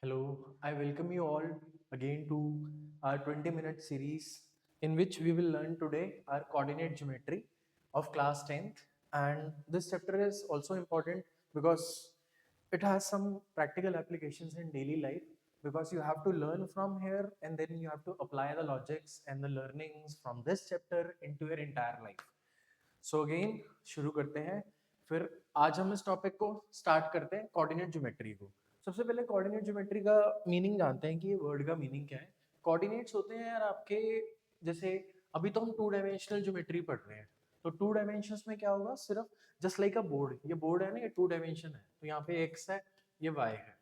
Hello, I welcome you all again to our 20-minute series in which we will learn today our coordinate geometry of class 10th. And this chapter is also important because it has some practical applications in daily life because you have to learn from here and then you have to apply the logics and the learnings from this chapter into your entire life. So again शुरू करते हैं। फिर आज हम इस topic को start करते हैं कोऑर्डिनेट ज्योमेट्री को। सबसे पहले कोऑर्डिनेट ज्योमेट्री का मीनिंग जानते हैं कि ये वर्ड का मीनिंग क्या है। कोऑर्डिनेट्स होते हैं यार आपके, जैसे अभी तो हम टू डायमेंशनल ज्योमेट्री पढ़ रहे हैं, तो टू डायमेंशंस में क्या होगा, सिर्फ जस्ट लाइक अ बोर्ड, ये बोर्ड है ना, ये टू डायमेंशन है, तो यहाँ पे एक्स है, ये वाई है।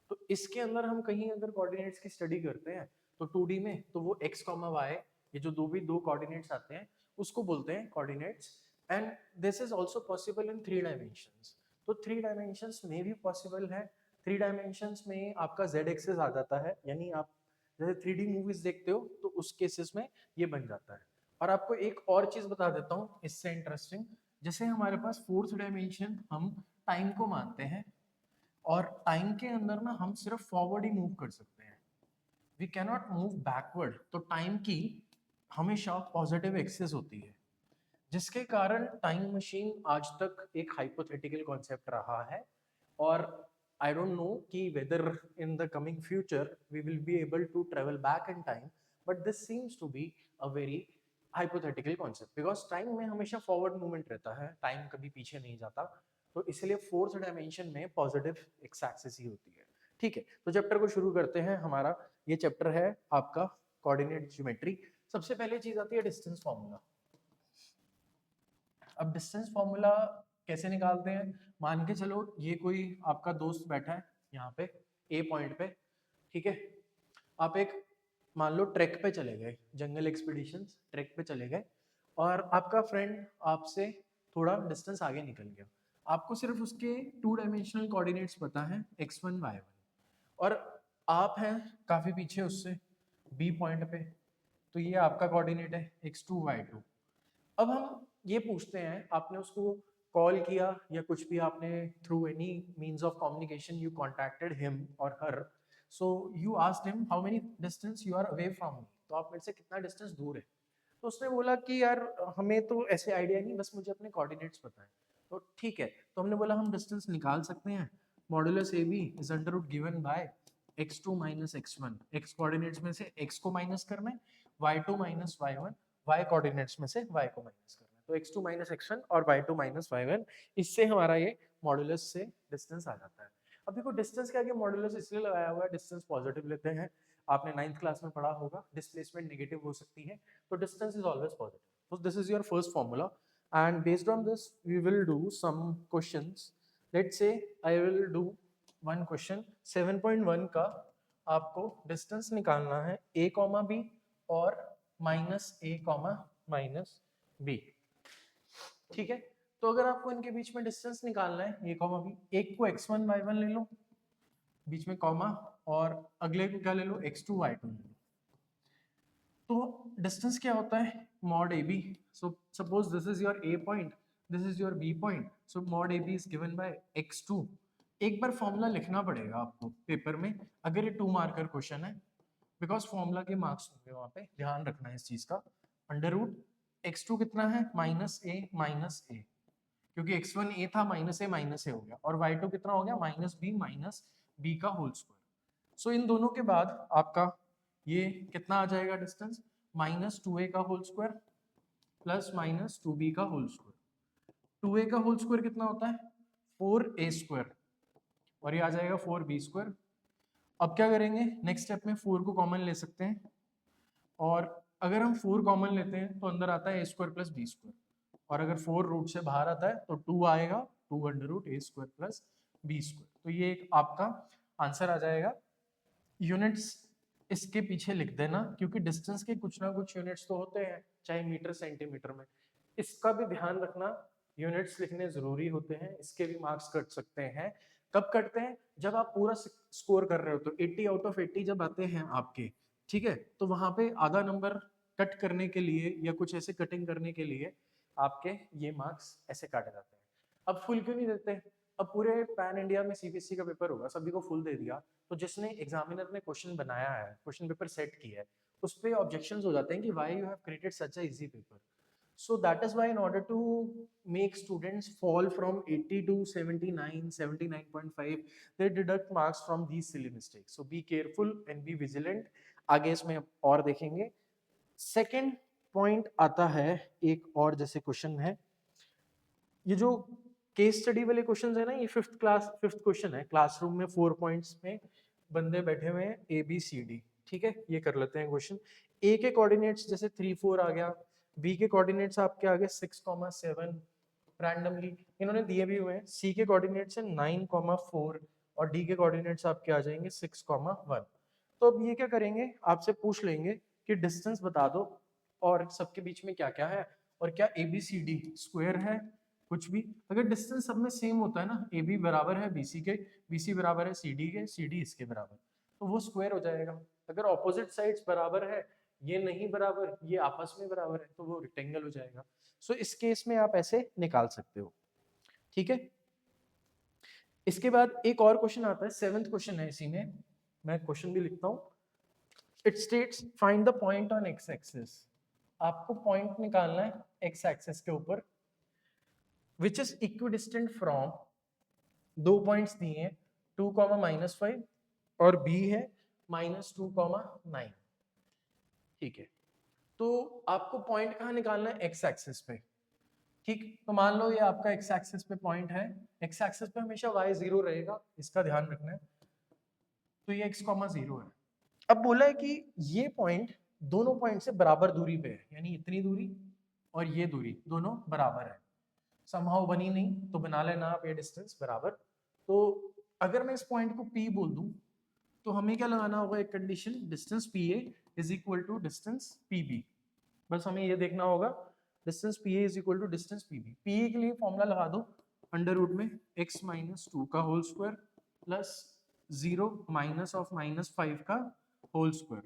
तो इसके अंदर हम कहीं अगर कोऑर्डिनेट्स की स्टडी करते हैं तो 2D में तो वो x कॉमा वाई, ये जो दो कोऑर्डिनेट्स आते हैं उसको बोलते हैं coordinates. And this is also possible in three dimensions. तो थ्री डायमेंशंस में भी पॉसिबल है। थ्री डायमेंशंस में आपका z एक्सिस आ जाता है, यानी आप जैसे 3D मूवीज देखते हो तो उस केसेस में ये बन जाता है। और आपको एक और चीज बता देता हूँ इससे इंटरेस्टिंग, जैसे हमारे पास फोर्थ डायमेंशन हम टाइम को मानते हैं, और टाइम के अंदर ना हम सिर्फ फॉरवर्ड ही मूव कर सकते हैं, we can not move backward. तो टाइम की हमेशा पॉजिटिव एक्सिस होती है, जिसके कारण टाइम मशीन आज तक एक हाइपोथेटिकल कॉन्सेप्ट रहा है। और आई डोंट नो कि whether in the coming future we will be able to travel back in time, but this seems to be a very hypothetical concept because time में हमेशा forward movement रहता है, time कभी पीछे नहीं जाता। तो इसलिए फोर्थ डायमेंशन में पॉजिटिव एक्स एक्सिस ही होती है। ठीक है, तो चैप्टर को शुरू करते हैं। हमारा ये चैप्टर है आपका कोऑर्डिनेट ज्योमेट्री। सबसे पहले चीज आती है डिस्टेंस फॉर्मूला। अब डिस्टेंस फॉर्मूला कैसे निकालते हैं, मान के चलो ये कोई आपका दोस्त बैठा है यहाँ पे ए पॉइंट पे, ठीक है। आप एक मान लो ट्रैक पे चले गए, जंगल एक्सपीडिशंस ट्रैक पे चले गए, और आपका फ्रेंड आपसे थोड़ा डिस्टेंस आगे निकल गया। आपको सिर्फ उसके टू डायमेंशनल कोऑर्डिनेट्स पता है x1 y1, और आप हैं काफी पीछे उससे बी पॉइंट पे, तो ये आपका कोऑर्डिनेट है x2 y2। अब हम ये पूछते हैं, आपने उसको कॉल किया या कुछ भी, आपने through any means of communication you contacted him और her, so you asked him how many distance you are away from me, तो आप मेरे से कितना डिस्टेंस दूर है। तो उसने बोला कि यार हमें तो ऐसे आइडिया नहीं, बस मुझे अपने कोऑर्डिनेट्स पता है। तो ठीक है, तो हमने बोला हम डिस्टेंस निकाल सकते हैं। Modulus A B is under root given by x2 minus x1। x coordinates में से x को माइनस करना है, y2 minus y1 y coordinates में से y को माइनस करना है। तो x2 माइनस x1 और y2 माइनस y1, इससे हमारा ये मॉडुलस से डिस्टेंस आ जाता है। अब देखो डिस्टेंस के आगे मॉडुलस इसलिए लगाया हुआ है, डिस्टेंस पॉजिटिव लेते हैं, आपने 9th क्लास में पढ़ा होगा डिस्प्लेसमेंट नेगेटिव हो सकती है, तो distance is always positive. So this is your first formula, and based on this we will do some questions. Let's say I will do one question 7.1 का, आपको डिस्टेंस निकालना है a कॉमा b और minus a comma minus b। ठीक है, तो अगर आपको इनके बीच में डिस्टेंस निकालना है a कॉमा b, एक को x1 y1 ले लो, बीच में कॉमा, और अगले को क्या ले लो, x2 y2 ले लो। तो डिस्टेंस क्या होता है, mod A B. So suppose this is your A point, this is your B point, so mod A B is given by x2। एक बार फॉर्मूला लिखना पड़ेगा आपको पेपर में अगर ये 2 मार्कर क्वेश्चन है, बिकॉज फॉर्मूला के मार्क्स होंगे वहां पे, ध्यान रखना है इस चीज का। अंडर रूट x2 कितना है, माइनस ए, क्योंकि x1 ए था, माइनस ए हो गया, और y2 कितना हो गया, माइनस बी का होल स्क्वायर। सो इन दोनों के बाद आपका ये कितना आ जाएगा डिस्टेंस, माइनस 2a का whole square plus minus 2b का होल स्क्वायर। 2a का होल स्क्वायर कितना होता है, 4a स्क्वायर, और ये आ जाएगा 4b स्क्वायर। अब क्या करेंगे, नेक्स्ट स्टेप में 4 को कॉमन ले सकते हैं, और अगर हम 4 कॉमन लेते हैं तो अंदर आता है a square plus b square, और अगर 4 रूट से बाहर आता है तो 2 आएगा, 2 under root a square plus b square. तो ये एक आपका आंसर आ जाएगा। यूनिट्स इसके पीछे लिख देना, क्योंकि डिस्टेंस के कुछ ना कुछ यूनिट्स तो होते हैं, चाहे मीटर सेंटीमीटर में, इसका भी ध्यान रखना। यूनिट्स लिखने जरूरी होते हैं, इसके भी मार्क्स कट सकते हैं। कब कटते हैं, जब आप पूरा स्कोर कर रहे हो, तो 80 आउट ऑफ 80 जब आते हैं आपके, ठीक है, तो वहां पे आधा नंबर कट करने के लिए या कुछ ऐसे कटिंग करने के लिए आपके ये मार्क्स ऐसे काटे जाते हैं। अब फुल क्यों नहीं देते, अब पूरे पैन इंडिया में सीबीएसई का पेपर होगा, सभी को फुल दे दिया, तो जिसने एग्जामिनर ने क्वेश्चन बनाया है, क्वेश्चन पेपर सेट किया है, उस पे ऑब्जेक्शंस हो जाते हैं कि why you have created such a easy paper. So that is why in order to make students fall from 80 to 79, 79.5, they deduct marks from these silly mistakes. So be careful and be vigilant. आगे इसमें और देखेंगे. Second point आता है एक और, जैसे question है, ये जो केस स्टडी वाले क्वेश्चन है ना, ये फिफ्थ क्वेश्चन है. क्लासरूम में 4 पॉइंट्स में बंदे बैठे हुए हैं, ए बी सी डी. ठीक है, ये कर लेते हैं क्वेश्चन. ए के कोऑर्डिनेट्स जैसे 3 4 आ गया, बी के कोऑर्डिनेट्स आपके आगे 6,7 रैंडमली इन्होंने दिए भी हुए हैं, सी के कोऑर्डिनेट्स है 9,4 और डी के कोऑर्डिनेट्स आपके आ जाएंगे 6,1. तो अब ये क्या करेंगे, आपसे पूछ लेंगे कि डिस्टेंस बता दो और सबके बीच में क्या क्या है, और क्या A B C D square है, कुछ भी. अगर डिस्टेंस सब में सेम होता है ना, ए बी बराबर है बी सी के, बी सी बराबर है सी डी के, सी डी इसके बराबर, तो वो स्क्वायर हो जाएगा. अगर ऑपोजिट साइड्स बराबर है, ये नहीं बराबर, ये आपस में बराबर है, तो वो रेक्टेंगल हो जाएगा. सो इस केस में आप ऐसे निकाल सकते हो. ठीक है, इसके बाद एक और क्वेश्चन आता है, 7th क्वेश्चन है इसी में, मैं क्वेश्चन भी लिखता हूं. It states find the point on x axis. आपको पॉइंट निकालना है एक्स एक्सिस के ऊपर विच इज इक्विडिस्टेंट फ्रॉम, दो पॉइंट्स दिए हैं 2, -5 और बी है -2, 9. ठीक है, तो आपको पॉइंट कहाँ निकालना है, एक्स एक्सिस पे. ठीक, तो मान लो ये आपका एक्स एक्सिस पे पॉइंट है, एक्स एक्सिस पे हमेशा y 0 रहेगा, इसका ध्यान रखना है. तो ये x, 0 है. अब बोला है कि ये पॉइंट दोनों पॉइंट से बराबर दूरी पे है, यानी इतनी दूरी और ये दूरी दोनों बराबर है. समहाउ बनी नहीं तो बना लेना आप ये डिस्टेंस बराबर. तो अगर मैं इस पॉइंट को P बोल दूं, तो हमें क्या लगाना होगा, एक condition, distance PA is equal to distance PB. बस हमें ये देखना होगा, distance PA is equal to distance PB. PA के लिए फॉर्मूला लगा दो, अंडर रूट में x -2 का whole square plus 0 minus of -5 का होल स्क्वायर.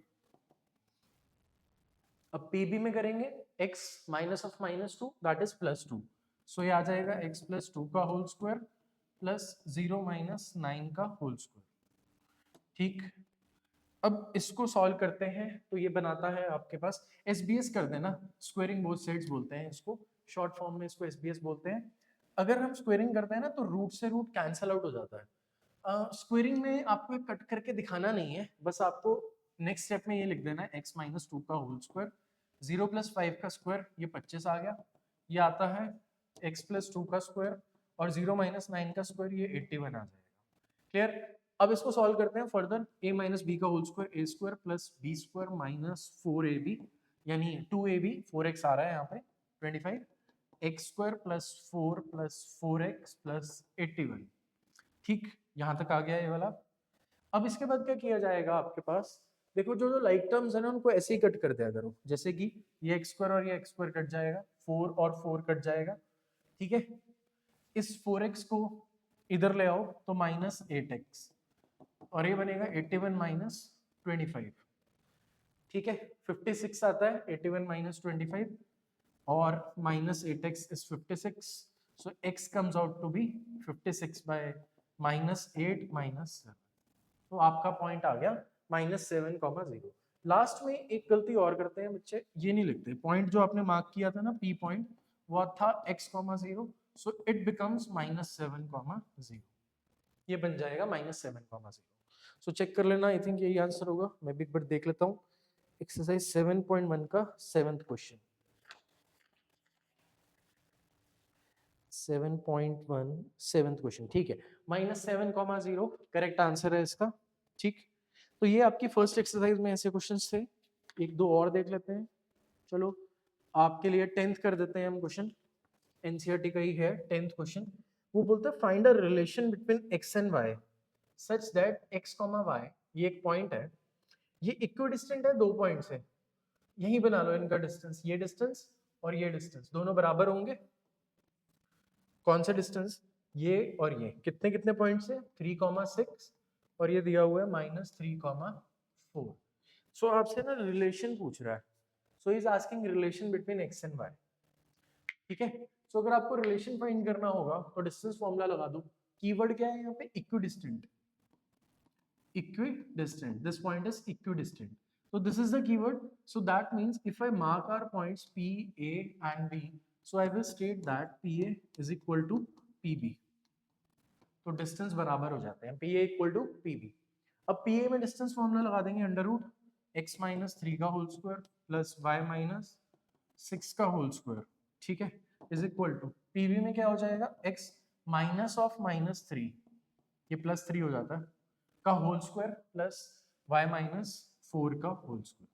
अब PB में करेंगे x minus of -2 that is +2. सो ये आ जाएगा x +2 का होल स्क्वायर प्लस 0 -9 का होल स्क्वायर. ठीक, अब इसको सॉल्व करते हैं तो ये बनाता है आपके पास, SBS कर देना, स्क्वेयरिंग बोथ साइड्स बोलते हैं इसको, शॉर्ट फॉर्म में इसको SBS बोलते हैं. अगर हम स्क्वेयरिंग करते हैं ना, तो रूट से रूट कैंसल आउट हो जाता है. स्क्वेयरिंग में आपको कट करके दिखाना नहीं है, बस आपको नेक्स्ट स्टेप में ये लिख देना है x -2 का होल स्क्वायर, 0 + 5 का स्क्वायर, ये 25 आ गया. ये आता है x + 2 का स्क्वायर और 0 - 9 का स्क्वायर, ये 81 आ जाएगा. क्लियर. अब इसको सॉल्व करते हैं फर्दर, a - b का whole square, a square plus b square minus 4ab, यानी 2ab, 4x आ रहा है यहाँ पे 25, x square plus 4 plus 4x plus 81. ठीक, यहाँ तक आ गया ये वाला. अब इसके बाद क्या किया जाएगा आपके पास, देखो जो जो लाइक टर्म्स है ना, उनको ऐसे ही कट कर दिया करो, जैसे कि ये एक्स स्क्वायर और ये एक्स स्क्वायर कट जाएगा, 4 और 4 कट जाएगा. ठीक है, इस 4x को इधर ले आओ तो -8x, और ये बनेगा 81 - 25. ठीक है, 56 आता है, 81 - 25 और -8x is 56. So x comes out to be 56 by -8 - 7. तो आपका पॉइंट आ गया -7,0. लास्ट में एक गलती और करते हैं बच्चे, ये नहीं लिखते पॉइंट जो आपने मार्क किया था ना, P पॉइंट, वो था x, 0. So it becomes -7,0. ये बन जाएगा -7,0. सो चेक कर लेना, आई थिंक यही आंसर होगा. मैं भी एक बार देख लेता हूँ. एक्सरसाइज 7.1 का 7th क्वेश्चन, 7.1 7th क्वेश्चन. ठीक है, -7,0 करेक्ट आंसर है इसका. ठीक, तो ये आपकी फर्स्ट एक्सरसाइज में ऐसे क्वेश्चंस थे. एक दो और देख लेते हैं. चलो आपके लिए 10th कर देते हैं हम क्वेश्चन, एनसीईआरटी का ही है 10th क्वेश्चन. वो बोलते हैं find a relation between x and y such that x, y, ये एक पॉइंट है, ये इक्विडिस्टेंट है दो पॉइंट से. यही बना लो इनका डिस्टेंस, ये डिस्टेंस और ये डिस्टेंस दोनों बराबर होंगे. कौन सा डिस्टेंस, ये और ये, कितने कितने पॉइंट से, 3,6 और ये दिया हुआ है -3,4. सो आपसे ना रिलेशन पूछ रहा है. So is asking relation between x and y. ठीक है, सो अगर आपको रिलेशन फाइंड करना होगा तो डिस्टेंस फॉर्मूला लगा दो, कीवर्ड क्या है यहाँ पे? Equidistant. Equidistant. This point is equidistant. So this is the keyword. So that means if I mark our points P, A and B, so I will state that PA is equal to PB. तो distance बराबर हो जाते हैं. PA equal to PB. अब PA में distance formula लगा देंगे under root x minus 3 का whole square plus y minus 6 का होल स्क्वायर, ठीक है, इज इक्वल टू PB में क्या हो जाएगा? x माइनस ऑफ माइनस 3, ये प्लस 3 हो जाता है, का whole square plus y minus 4 का होल स्क्वायर.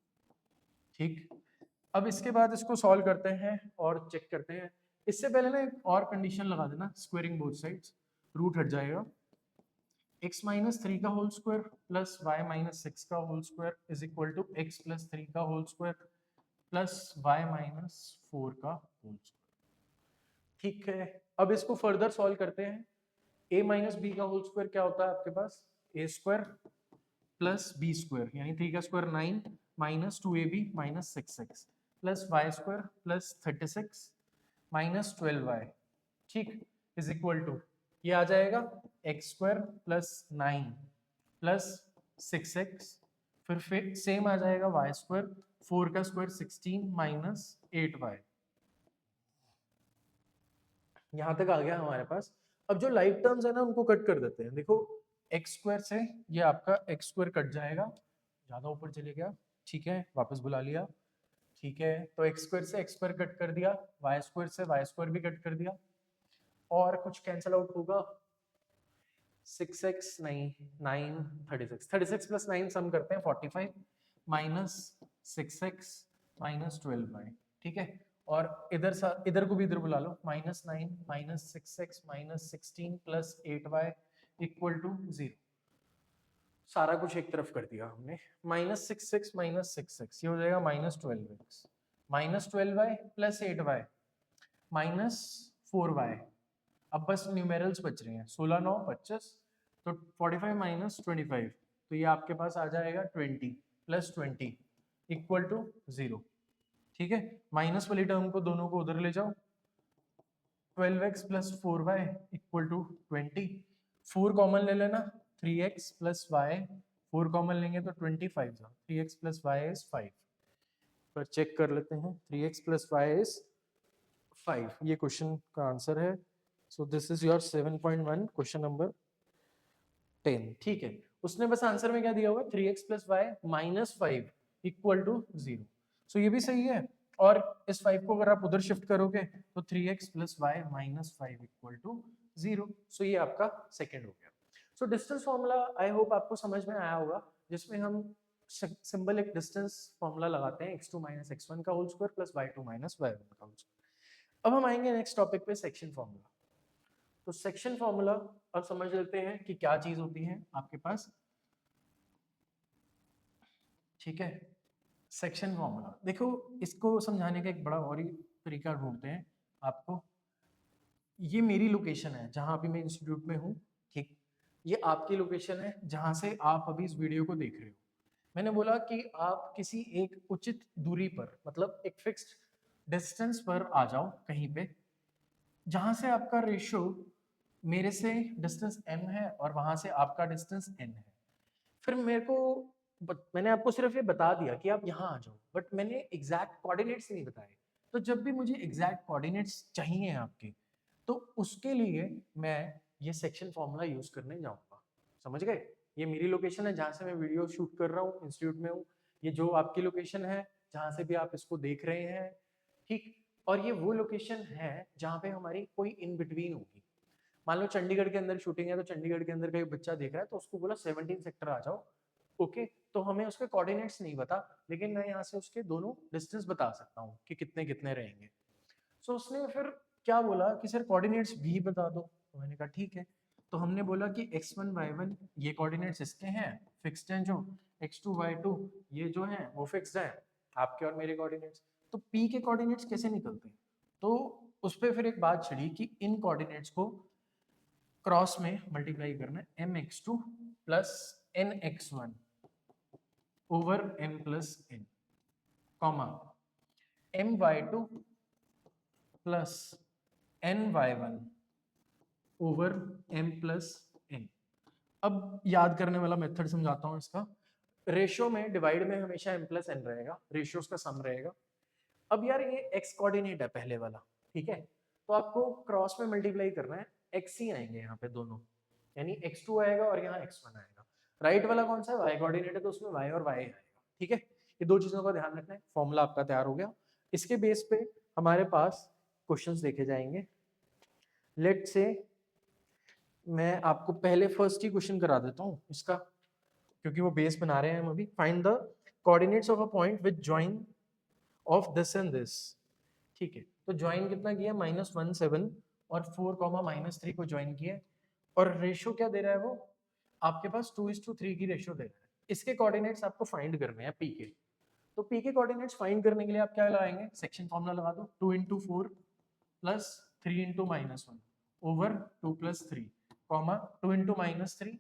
ठीक, अब इसके बाद इसको सॉल्व करते हैं और चेक करते हैं. इससे पहले ना एक और कंडीशन लगा देना, स्क्वायरिंग बोथ साइड्स, रूट हट जाएगा. x माइनस 3 का whole square plus y minus 6 का whole square is equal to x plus 3 का whole square plus y minus 4 का होल स्क्वायर. ठीक है, अब इसको फर्दर सॉल्व करते हैं. a माइनस बी का होल स्क्वायर क्या होता है आपके पास? a square plus b square, यानी 3 का square 9 minus 2ab minus 6x plus y square plus 36 minus 12y, ठीक, इज इक्वल टू ये आ जाएगा x square plus 9 plus 6x, फिर सेम आ जाएगा y स्क्वायर, 4 का स्क्वायर 16 माइनस 8y. यहां तक आ गया हमारे पास. अब जो लाइक टर्म्स है ना उनको कट कर देते हैं. देखो एक्स स्क्वायर से ये आपका एक्स स्क्वायर कट जाएगा, ज्यादा ऊपर चले गया, ठीक है, वापस बुला लिया, ठीक है, तो एक्स स्क्वायर से एक्स स्क्वायर कट कर दिया, वाई स्क्वायर से वाई स्क्वायर भी कट कर दिया, और कुछ कैंसिल आउट होगा. 6x नहीं 9 36 प्लस 9 सम करते हैं 45 माइनस 6x माइनस 12y, ठीक है, और इधर को भी इधर बुला लो, minus 9 minus 6x minus 16 plus 8y equal to 0. सारा कुछ एक तरफ कर दिया हमने. माइनस 6x माइनस 6x ये हो जाएगा minus 12x minus 12y plus 8y minus 4y. अब बस न्यूमेरल्स बच रहे हैं, 16 9 25, तो 45 माइनस 25, तो ये आपके पास आ जाएगा 20 प्लस 20 इक्वल टू 0. ठीक है, माइनस वाली टर्म को दोनों को उधर ले जाओ, 12x plus 4y equal to 20. 4 common ले लेना, 3x प्लस y, 4 कॉमन लेंगे तो 25 था, 3x प्लस y इज 5. पर चेक कर लेते हैं, 3x प्लस y इज 5, ये क्वेश्चन का आंसर है. So this is your 7.1 question number 10. ठीक है, उसने बस आंसर में क्या दिया हुआ है, 3x plus y minus 5 equal to 0. So ये भी सही है, और इस 5 को अगर आप उधर शिफ्ट करोगे तो 3x plus y minus 5 equal to 0. So ये आपका सेकेंड हो गया. So distance formula I hope आपको समझ में आया होगा, जिसमें हम सिंबल एक डिस्टेंस फॉर्मूला लगाते हैं, x2 माइनस x1 का whole square plus y2 minus y1 का होल स्क्वायर. अब हम आएंगे नेक्स्ट टॉपिक पे, सेक्शन फॉर्मूला. तो सेक्शन फॉर्मूला अब समझ लेते हैं कि क्या चीज होती है आपके पास. ठीक है, सेक्शन फॉर्मूला देखो, इसको समझाने का एक बड़ा और ही तरीका ढूंढते हैं आपको. ये मेरी लोकेशन है जहां अभी मैं इंस्टीट्यूट में हूँ, ठीक, ये आपकी लोकेशन है जहां से आप अभी इस वीडियो को देख रहे हो. मैंने बोला कि आप किसी एक उचित दूरी पर, मतलब एक फिक्स्ड डिस्टेंस पर आ जाओ कहीं पे, जहां से आपका रेशियो मेरे से डिस्टेंस m है और वहां से आपका डिस्टेंस n है. फिर मैंने आपको सिर्फ ये बता दिया कि आप यहाँ आ जाओ, बट मैंने एग्जैक्ट कोऑर्डिनेट्स नहीं बताए. तो जब भी मुझे एग्जैक्ट कोऑर्डिनेट्स चाहिए आपके, तो उसके लिए मैं ये सेक्शन फॉर्मूला यूज करने जाऊंगा. समझ गए? ये मेरी लोकेशन है जहाँ से मैं वीडियो शूट कर रहा हूँ, इंस्टीट्यूट में हूँ. ये जो आपकी लोकेशन है जहाँ से भी आप इसको देख रहे हैं, ठीक, और ये वो लोकेशन है जहाँ पे हमारी कोई इन बिटवीन होगी. मान लो चंडीगढ़ के अंदर शूटिंग है, तो चंडीगढ़ के अंदर का एक बच्चा देख रहा है, तो उसको बोला 17 सेक्टर आ जाओ. ओके, तो हमें उसके कोऑर्डिनेट्स नहीं बता, लेकिन मैं यहाँ से उसके दोनों डिस्टेंस बता सकता हूँ कि कितने कितने रहेंगे. सो उसने फिर क्या बोला कि सर कोऑर्डिनेट्स भी बता दो. तो मैंने कहा ठीक है. तो हमने बोला कि x1 y1 ये कोऑर्डिनेट्स इसके हैं, फिक्स्ड हैं, जो x2 y2 ये जो हैं वो फिक्स्ड हैं, आपके और मेरे कोऑर्डिनेट्स. तो p के कोऑर्डिनेट्स कैसे निकलते हैं? तो उस पर फिर एक बात छिड़ी कि इन कोऑर्डिनेट्स को क्रॉस में मल्टीप्लाई करना है, mx2 plus nx1 over m plus n, comma my2 plus ny1 over m plus n। अब याद करने वाला मेथड समझाता हूँ इसका। रेशियो में डिवाइड में हमेशा m प्लस n रहेगा, रेशियोज का सम रहेगा। अब यार ये x कोऑर्डिनेट है पहले वाला, ठीक है, तो आपको क्रॉस में मल्टीप्लाई करना है, x ही आएंगे यहाँ पे दोनों, यानी x2 आएगा और यहाँ x1 आएगा। राइट वाला कौन सा है, y कोऑर्डिनेट है, तो उसमें y और y आएगा, ठीक है। ये दो चीजों का ध्यान रखना है। फॉर्मूला आपका तैयार हो गया। इसके बेस पे हमारे पास क्वेश्चंस देखे जाएंगे। लेट से मैं आपको पहले फर्स्ट ही क्वेश्चन करा देता हूँ इसका, क्योंकि वो बेस बना रहे हैं हम अभी। Find the coordinates of a point with join of this and this, ठीक है। तो ज्वाइन कितना किया, -17 और 4, -3 को ज्वाइन किया, और रेशियो क्या दे रहा है वो, आपके पास 2:3 की रेशियो दे रहा है। इसके कोऑर्डिनेट्स आपको फाइंड करने हैं पी के। तो पी के कोऑर्डिनेट्स फाइंड करने के लिए आप क्या लगाएंगे, सेक्शन फॉर्मूला लगा दो, 2 × 4 प्लस 3 × -1 ओवर 2 + 3, 2 × -3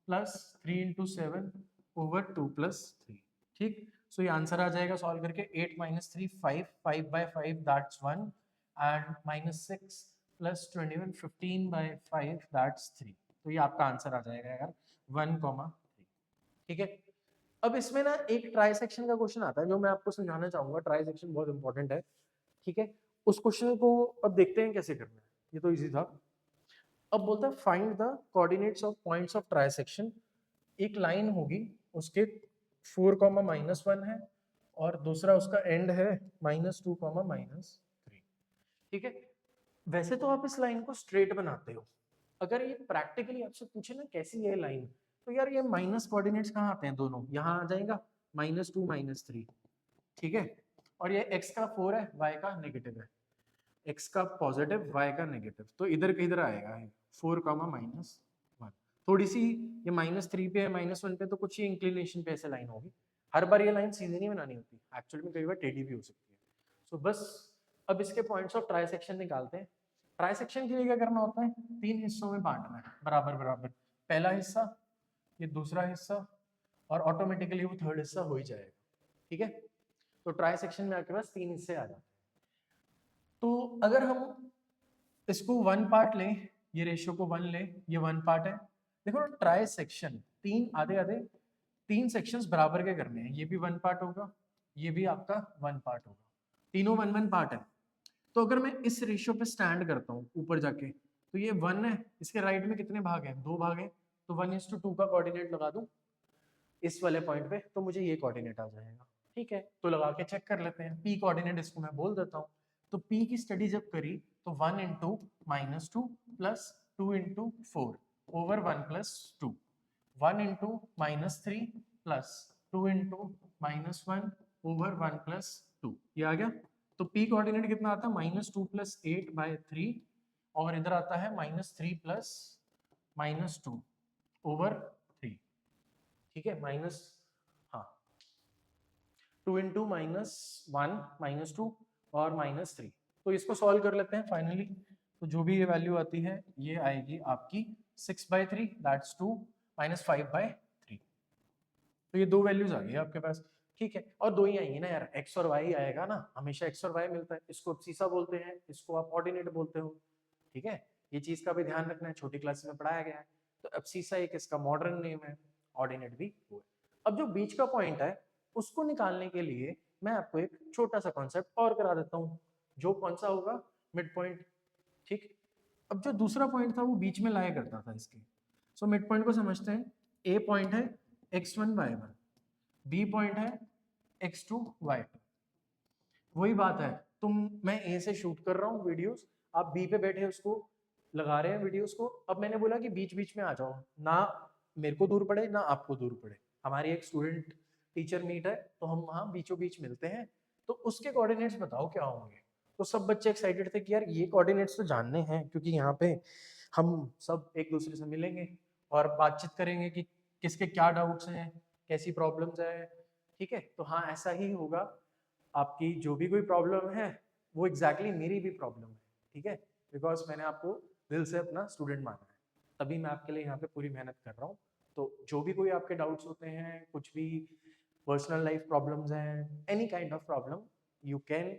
प्लस 3 × 7 ओवर 2 + 3, ठीक। सो ये आंसर आ जाएगा सॉल्व करके, 8 - 3 5, 5/5 दैट्स 1, एंड -6 + 21 15/5 दैट्स 3। तो ये आपका आंसर आ जाएगा यार 1,3, ठीक है। अब इसमें ना एक ट्राई सेक्शन का क्वेश्चन आता है जो मैं आपको समझाना चाहूंगा। ट्राई सेक्शन बहुत इंपॉर्टेंट है, ठीक है। उस क्वेश्चन को अब देखते हैं कैसे करना है, ये तो इजी था। अब बोलता है find the coordinates of points of try section. एक लाइन होगी, उसके 4, -1 है, और दूसरा उसका एंड है -2, -3, ठीक है। वैसे तो आप इस लाइन को स्ट्रेट बनाते हो, अगर ये प्रैक्टिकली आपसे पूछे ना कैसी है लाइन, तो यार ये माइनस कोऑर्डिनेट्स कहाँ आते हैं, दोनों यहाँ आ जाएगा, -2 -3, ठीक है। और ये x का 4 है, y का नेगेटिव है, x का पॉजिटिव, y का नेगेटिव, तो इधर के इधर आएगा 4, -1। थोड़ी सी ये -3 पे है, -1 पे, तो कुछ ही इंक्लिनेशन पे ऐसे लाइन होगी। हर बार ये लाइन सीधी नहीं बनानी होती, एक्चुअली में कई बार टेढ़ी भी हो सकती है। सो बस अब इसके पॉइंट्स ऑफ ट्राई सेक्शन निकालते हैं। ट्राई सेक्शन के लिए क्या करना होता है, 3 हिस्सों में बांटना है बराबर बराबर। पहला हिस्सा, ये दूसरा हिस्सा, और ऑटोमेटिकली वो थर्ड हिस्सा हो ही जाएगा, ठीक है। तो ट्राई सेक्शन में आपके पास 3 हिस्से आ जाते हैं। तो अगर हम इसको 1 पार्ट लें, ये रेशियो को 1 लें, ये 1 पार्ट है। देखो ट्राई सेक्शन 3 आधे आधे 3 सेक्शंस बराबर के करने हैं, ये भी 1 पार्ट होगा, ये भी आपका 1 पार्ट होगा, तीनों 1 पार्ट है। तो अगर मैं इस रेशियो पे स्टैंड करता हूँ ऊपर जाके, तो ये 1 है, इसके राइट में कितने भाग हैं, 2 भाग हैं, तो 1:2 का कोऑर्डिनेट लगा दूं इस वाले पॉइंट पे, तो मुझे ये कोऑर्डिनेट आ जाएगा, ठीक है। तो लगा के चेक कर लेते हैं, पी कोऑर्डिनेट इसको मैं बोल देता हूँ। तो पी की स्टडी जब करी, तो 1 × -2 प्लस 2 × 4 ओवर 1 + 2, 1 × -3 प्लस 2 × -1 ओवर 1 + 2, ये आ गया। तो पी कोऑर्डिनेट कितना आता है, -2 + 8/3, और इधर आता है -3 प्लस -2 ओवर 3, ठीक है। माइनस, हाँ, 2 × -1 -2 और -3। तो इसको सॉल्व कर लेते हैं फाइनली। तो जो भी ये वैल्यू आती है, ये आएगी आपकी 6/3 दैट्स 2 -5/3। तो ये दो वैल्यूज आ गई आपके पास, ठीक है। और दो ही आएंगी ना यार, x और y आएगा ना, हमेशा x और y मिलता है। इसको सीसा बोलते हैं, इसको आप ऑर्डिनेट बोलते हो, ठीक है। ये चीज का भी ध्यान रखना है, छोटी क्लास में पढ़ाया गया है। तो एब्सिसा एक इसका मॉडर्न नेम है, ऑर्डिनेट भी वो है। अब जो बीच का पॉइंट है, उसको निकालने के लिए मैं आपको एक छोटा सा कॉन्सेप्ट और करा देता हूँ, जो कौन सा होगा, मिड पॉइंट, ठीक। अब जो दूसरा पॉइंट था वो बीच में लाया करता था इसके। सो मिड पॉइंट को समझते हैं। ए पॉइंट है x1 y1, बी पॉइंट है x2 y2। वही बात है, मैं ए से शूट कर रहा हूँ वीडियोस, आप बी पे बैठे उसको लगा रहे हैं वीडियोस को। अब मैंने बोला कि बीच बीच में आ जाओ, ना मेरे को दूर पड़े ना आपको दूर पड़े, हमारी एक स्टूडेंट टीचर मीट है, तो हम वहाँ बीचों बीच मिलते हैं। तो उसके कोऑर्डिनेट्स बताओ क्या होंगे। तो सब बच्चे एक्साइटेड थे कि यार ये कोऑर्डिनेट्स तो जानने हैं, क्योंकि यहाँ पे हम सब एक दूसरे से मिलेंगे और बातचीत करेंगे कि किसके क्या डाउट्स हैं, कैसी प्रॉब्लम्स है, ठीक है। तो हाँ, ऐसा ही होगा, आपकी जो भी कोई प्रॉब्लम है वो एग्जैक्टली मेरी भी प्रॉब्लम है, ठीक है। बिकॉज मैंने आपको दिल से अपना स्टूडेंट माना है, तभी मैं आपके लिए यहाँ पे पूरी मेहनत कर रहा हूँ। तो जो भी कोई आपके डाउट्स होते हैं, कुछ भी पर्सनल लाइफ प्रॉब्लम्स हैं, any kind of problem, you can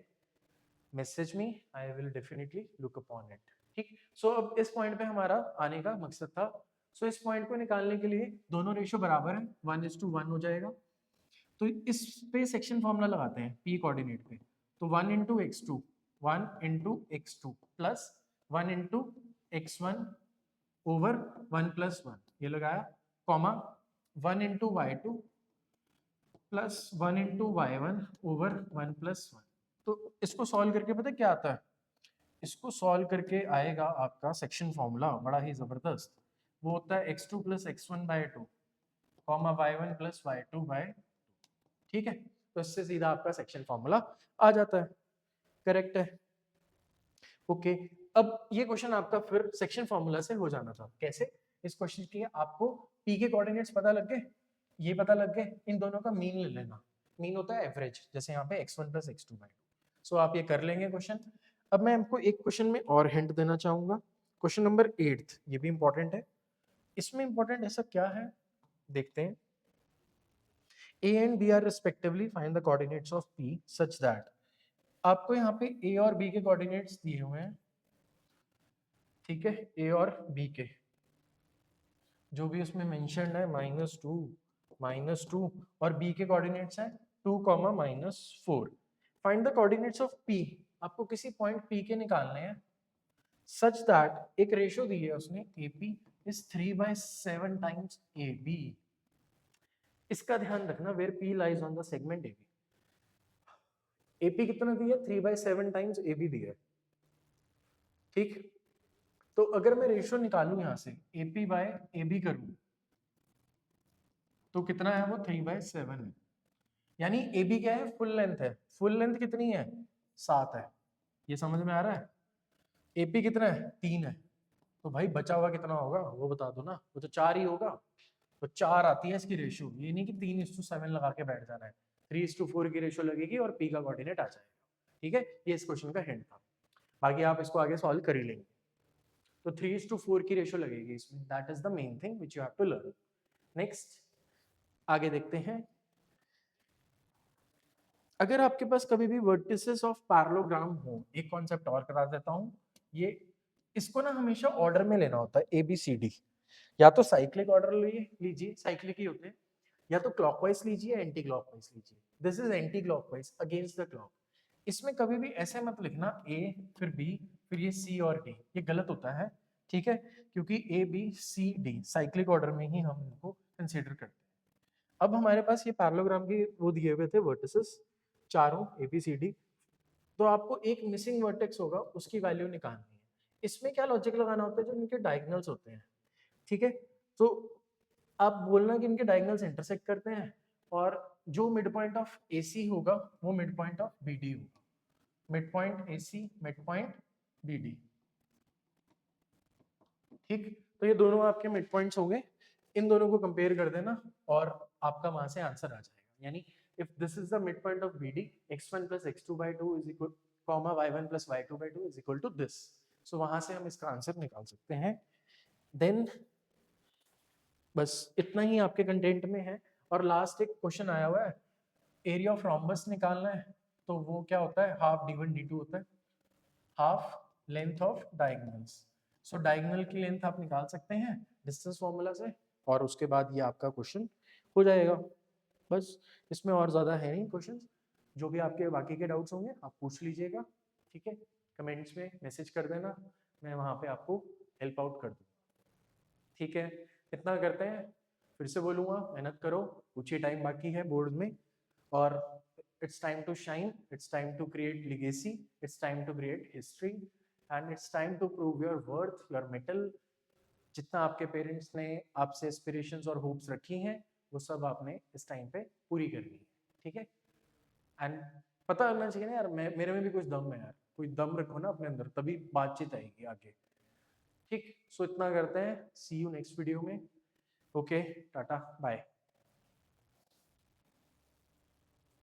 message me, I will definitely look upon it. ठीक। सो अब इस पॉइंट पे हमारा आने का मकसद था। सो इस पॉइंट को निकालने के लिए दोनों रेशियो बराबर है, 1:1 हो जाएगा। तो इस पे सेक्शन फॉर्मूला लगाते हैं पी कोऑर्डिनेट पे। तो 1 into x2 plus 1 into x1 over 1+1 ये लगाया, comma 1 into y2 plus 1 into y1 over 1+1। तो इसको सॉल्व करके पता क्या आता है, इसको सॉल्व करके आएगा आपका सेक्शन फॉर्मूला बड़ा ही जबरदस्त। वो होता है x2 plus x1/2 comma y1 plus y2/2। ठीक है, तो इससे सीधा आपका सेक्शन फॉर्मूला आ जाता है। करेक्ट है। ओके, अब ये क्वेश्चन आपका फिर सेक्शन फॉर्मूला से हो जाना था। कैसे? इस क्वेश्चन के लिए आपको पी के कोऑर्डिनेट्स पता लग गए, ये पता लग गए, इन दोनों का मीन ले लेना। मीन होता है एवरेज, जैसे यहाँ पे x1 प्लस x2/2। सो आप ये कर लेंगे क्वेश्चन। अब मैं आपको एक क्वेश्चन में और हिंट देना चाहूंगा, क्वेश्चन नंबर 8, ये भी इंपॉर्टेंट है। इसमें इंपॉर्टेंट ऐसा क्या है देखते हैं। A and B are respectively find the coordinates of P such that, आपको यहाँ पे A और B के कोऑर्डिनेट्स दिए हुए हैं, ठीक है, A और B के जो भी उसमें मेंशन्ड है -2 और B के कोऑर्डिनेट्स हैं 2, -4। Find the coordinates of P, आपको किसी पॉइंट P के निकालने हैं सच दैट, एक रेशियो दी है उसने AP इज 3/7 टाइम्स AB। इसका ध्यान रखना, where P lies on the segment AB। AP कितना दिया, 3/7 टाइम्स AB दिया है। ठीक, तो अगर मैं रेशियो निकालूं यहां से AP/AB करूं तो कितना है, वो 3/7 है। यानी AB क्या है, फुल लेंथ है। फुल लेंथ कितनी है, 7 है। ये समझ में आ रहा है। AP कितना है, 3 है। तो भाई बचा हुआ कितना होगा वो बता दो ना, वो तो 4 ही होगा। तो 4 आती है इसकी रेशियो, ये नहीं कि 3:7 लगा के बैठ जाना है। 3:4 की रेशियो लगेगी और P का कोऑर्डिनेट आ जाएगा। ठीक है, ये इस क्वेश्चन का हिंट था। बाकी आप इसको आगे सॉल्व कर ही लेंगे। तो 3:4 की रेशियो लगेगी इसमें, that is the main thing which you have to learn. Next आगे देखते हैं। अगर आपके पास कभी भी वर्टिसेस ऑफ पैरेललोग्राम हो, एक कॉन्सेप्ट और करा देता हूं, ये इसको ना हमेशा ऑर्डर में लेना होता है ABCD। या तो साइक्लिक ऑर्डर लीजिए, साइक्लिक ही होते हैं, या तो क्लॉकवाइज लीजिए, एंटी क्लॉकवाइज लीजिए। This is anti clockwise, against the clock. इसमें कभी भी ऐसे मत लिखना A फिर B फिर ये C और D, ये गलत होता है। ठीक है, क्योंकि ABCD साइक्लिक ऑर्डर में ही हम इनको कंसीडर करते हैं। अब हमारे पास ये पैरेललोग्राम के वो दिए हुए थे वर्टिसेस चारों ABCD। तो आपको एक मिसिंग वर्टेक्स होगा, उसकी वैल्यू निकालनी है। इसमें क्या लॉजिक लगाना होता है, जो इनके डायगोनल्स होते हैं। ठीक है, तो आप बोलना कि इनके डायगोनल्स इंटरसेक्ट करते हैं, और जो मिड पॉइंट ऑफ AC होगा वो मिड पॉइंट ऑफ BD होगा। Mid point AC, mid point BD। ठीक, तो ये दोनों आपके मिड पॉइंट्स होंगे, इन दोनों को कंपेयर कर देना और आपका वहां से आंसर आ जाएगा। यानी if this is the mid point of BD, x1 plus x2/2 is equal comma y1 plus y2/2 is equal to this. So वहां से हम इसका आंसर निकाल सकते हैं। देन बस इतना ही आपके कंटेंट में है। और लास्ट एक क्वेश्चन आया हुआ है, एरिया ऑफ रोम्बस निकालना है। तो वो क्या होता है, हाफ D1 D2 होता है, half length of diagonals. So diagonal की लेंथ आप निकाल सकते हैं डिस्टेंस फॉर्मूला से, और उसके बाद ये आपका क्वेश्चन हो जाएगा। बस इसमें और ज़्यादा है नहीं क्वेश्चन। जो भी आपके बाकी के डाउट्स होंगे आप पूछ लीजिएगा। ठीक है, कमेंट्स में मैसेज कर देना, मैं वहाँ पे आपको हेल्प आउट कर दूँगा। ठीक है, इतना करते हैं। फिर से बोलूँगा, मेहनत करो, कुछ ही टाइम बाकी है बोर्ड में, और it's time to shine, it's time to create legacy, it's time to create history, and it's time to prove your worth, your mettle। जितना आपके पेरेंट्स ने आपसे एस्पिरेशंस और होप्स रखी हैं, वो सब आपने इस टाइम पे पूरी करनी है। ठीक है, एंड पता होना चाहिए ना यार, मेरे में भी कुछ दम है यार, कोई दम रखो ना अपने अंदर, तभी बातचीत आएगी आगे। ठीक, सो इतना करते हैं, सी यू नेक्स्ट वीडियो में। Okay, tata bye.